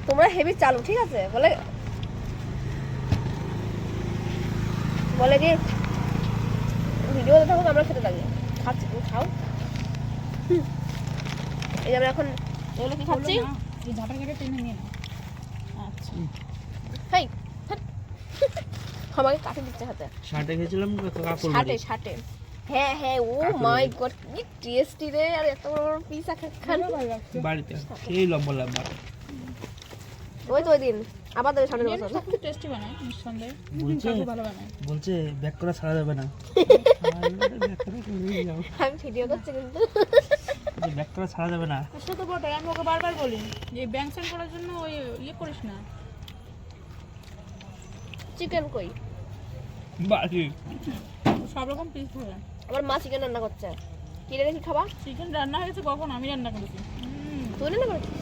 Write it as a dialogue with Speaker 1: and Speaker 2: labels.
Speaker 1: তোমরা হেভি চালু, ঠিক আছে? বলে কি ভিডিওতে থাকুক, আমরা খেতে থাকি। খাচ্ছি, তুমি খাও। এই যে আমরা এখন এগুলো কি খাচ্ছি?
Speaker 2: এই ঝাঁটা কেটে টেনে নিয়ে নাও। আচ্ছা
Speaker 1: হেই, আমাকে কাটে দিচ্ছে হাতে।
Speaker 3: শার্টে খেয়েছিলাম কাপড়
Speaker 1: ছাটে। হ্যাঁ হ্যাঁ, ও মাই গড, কি টেস্টি রে! আর এত বড় বড় পিস খান
Speaker 3: বাড়িতে এই লম্বা লম্বা।
Speaker 1: ওই তো ওই দিন আবার দেবে সামনের বছর।
Speaker 2: সব কিছু টেস্টি বানায় নিঃসন্দেহে।
Speaker 3: বলছে
Speaker 2: কাকু ভালো বানায়।
Speaker 3: বলছে ব্যাক করা ছাড়া যাবে না।
Speaker 1: আমি ভিডিও করছি কিন্তু
Speaker 3: ব্যাক করা ছাড়া যাবে না।
Speaker 2: সে তো বটে, আমি ওকে বারবার বলি যে ব্যাংক সেন্ড করার জন্য ওই ইয়ে করিস না।
Speaker 1: চিকেন কই?
Speaker 3: বাকি
Speaker 2: সব রকম পিস ধরে।
Speaker 1: আমার মা চিকেন রান্না করছে। কি রে, কি খাবা?
Speaker 2: চিকেন রান্না হয়েছে কখন? আমি রান্না করেছি।
Speaker 1: তুই রান্না করছিস?